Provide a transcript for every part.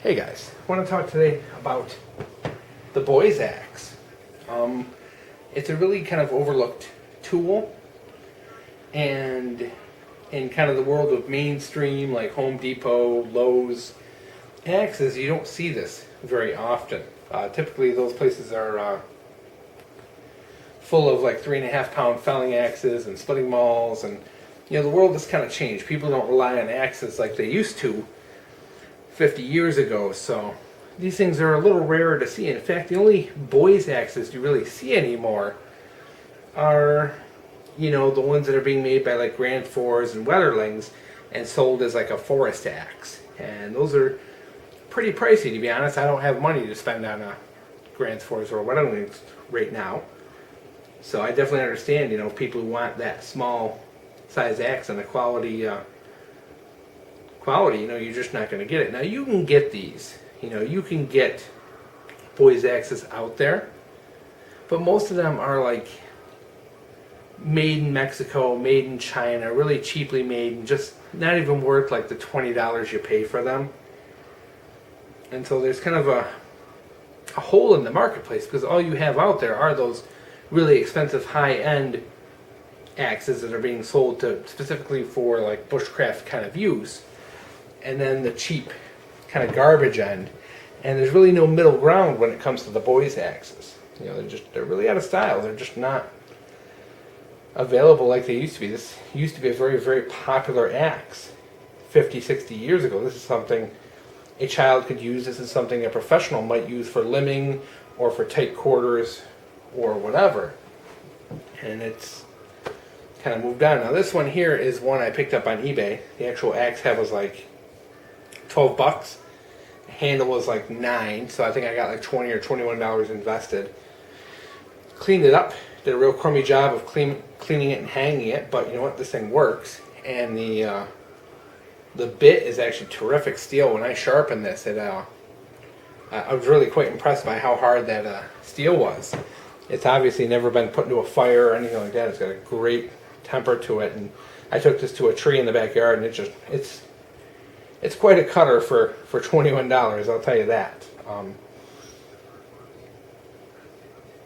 Hey guys, I want to talk today about the boys axe. It's a really kind of overlooked tool, and in kind of the world of mainstream like Home Depot, Lowe's axes, you don't see this very often. Typically those places are full of like 3.5 pound felling axes and splitting mauls, and the world has kind of changed. People don't rely on axes like they used to 50 years ago, so these things are a little rarer to see. In fact, the only boys axes you really see anymore are the ones that are being made by like Grand Fours and Weatherlings and sold as like a forest axe, and those are pretty pricey, to be honest. I don't have money to spend on a Grand Fours or Weatherlings right now, so I definitely understand people who want that small size axe and the quality, you're just not going to get it. Now you can get these, you can get boys axes out there, but most of them are like made in Mexico, made in China, really cheaply made, and just not even worth like the $20 you pay for them. And so there's kind of a hole in the marketplace, because all you have out there are those really expensive high-end axes that are being sold to specifically for like bushcraft kind of use, and then the cheap kind of garbage end, and there's really no middle ground when it comes to the boys axes. They're really out of style. They're just not available like they used to be. This used to be a very, very popular axe 50, 60 years ago. This is something a child could use. This is something a professional might use for limbing or for tight quarters or whatever. And it's kind of moved on. Now this one here is one I picked up on eBay. The actual axe head was like $12. The handle was like $9, so I think I got like $20 or $21 invested. Cleaned it up. Did a real crummy job of cleaning it and hanging it, but you know what? This thing works, and the bit is actually terrific steel. When I sharpened this, I was really quite impressed by how hard that steel was. It's obviously never been put into a fire or anything like that. It's got a great temper to it, and I took this to a tree in the backyard, and it's quite a cutter for $21. I'll tell you that.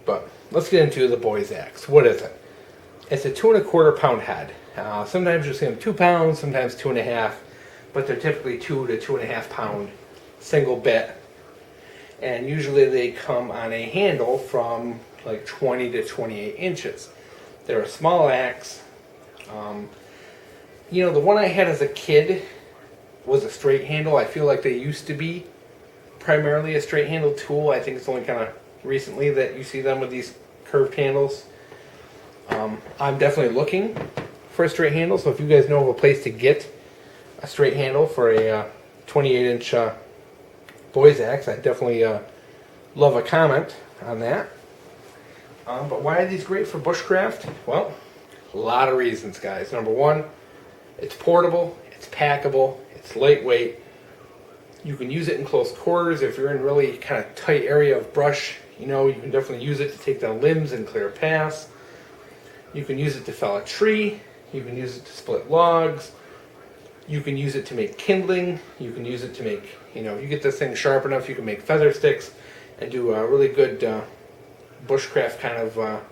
But let's get into the boys axe. What is it? It's a 2¼ pound head. Sometimes you'll see them 2 pounds, sometimes 2.5, but they're typically 2 to 2.5 pound single bit, and usually they come on a handle from like 20 to 28 inches. They're a small axe. The one I had as a kid was a straight handle. I feel like they used to be primarily a straight handle tool. I think it's only kind of recently that you see them with these curved handles. I'm definitely looking for a straight handle, so if you guys know of a place to get a straight handle for a 28-inch boys axe, I definitely love a comment on that. But why are these great for bushcraft? Well, a lot of reasons, guys. Number one, it's portable, it's packable, it's lightweight. You can use it in close quarters. If you're in really kind of tight area of brush, you can definitely use it to take down limbs and clear paths. You can use it to fell a tree. You can use it to split logs. You can use it to make kindling. You can use it to make, if you get this thing sharp enough, you can make feather sticks and do a really good bushcraft kind of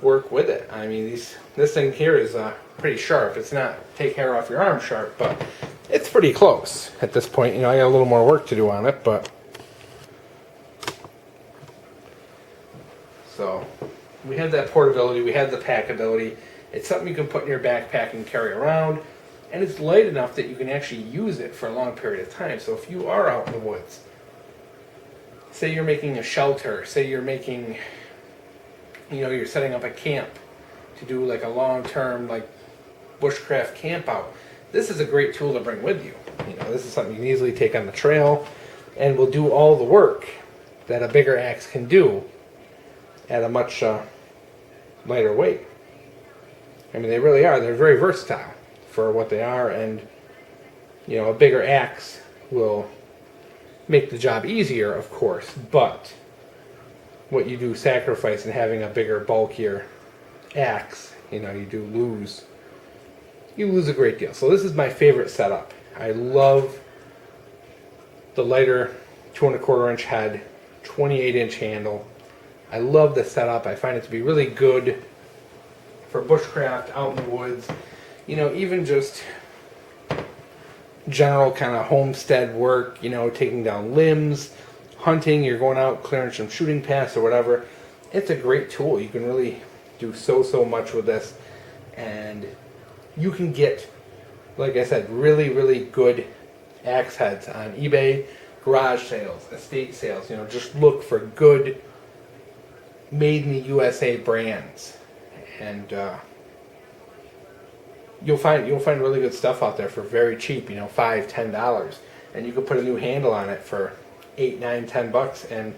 work with it. I mean, this thing here is pretty sharp. It's not take hair off your arm sharp, but it's pretty close at this point. I got a little more work to do on it, but so we have that portability, we have the packability. It's something you can put in your backpack and carry around, and it's light enough that you can actually use it for a long period of time. So if you are out in the woods, say you're making a shelter, say you're making, you're setting up a camp to do like a long-term like bushcraft camp out, this is a great tool to bring with you. This is something you can easily take on the trail and will do all the work that a bigger axe can do at a much lighter weight. I mean, they really are. They're very versatile for what they are, and a bigger axe will make the job easier, of course, but what you do sacrifice in having a bigger, bulkier axe, you lose a great deal. So this is my favorite setup. I love the lighter 2¼ inch head, 28-inch handle. I love the setup. I find it to be really good for bushcraft out in the woods. You know, even just general kind of homestead work, you know, taking down limbs, hunting, you're going out clearing some shooting paths or whatever. It's a great tool. You can really do so much with this, and you can get, like I said, really good axe heads on eBay, garage sales, estate sales. You know, just look for good made in the USA brands, and you'll find really good stuff out there for very cheap. You know, $5-10, and you can put a new handle on it for $8-9-10, and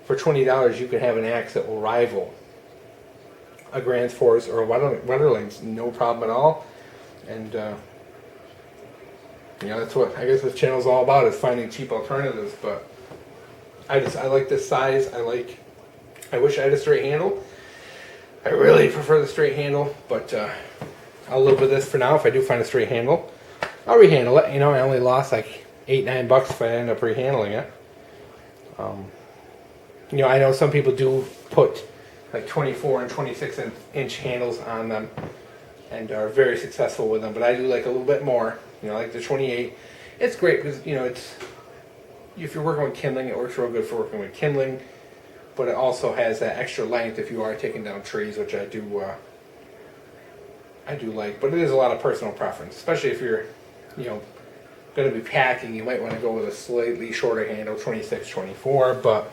for $20 you can have an axe that will rival a Grand Force or a Wetterlings, no problem at all. And you know, that's what I guess this channel is all about, is finding cheap alternatives. But I like this size. I wish I had a straight handle. I really prefer the straight handle, but I'll live with this for now. If I do find a straight handle, I'll rehandle it. You know, I only lost like $8-9 if I end up rehandling it. You know, I know some people do put like 24 and 26-inch handles on them and are very successful with them, but I do like a little bit more. You know, like the 28. It's great because, you know, it's, if you're working with kindling, it works real good for working with kindling, but it also has that extra length if you are taking down trees, which I do like. But it is a lot of personal preference, especially if you're, you know, going to be packing. You might want to go with a slightly shorter handle, 26, 24, but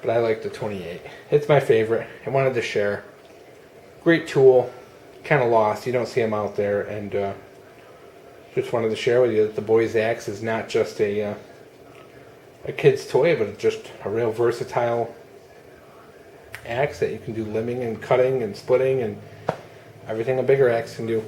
I like the 28. It's my favorite. I wanted to share. Great tool. Kind of lost. You don't see them out there, and just wanted to share with you that the boy's axe is not just a kid's toy, but it's just a real versatile axe that you can do limbing and cutting and splitting and everything a bigger axe can do.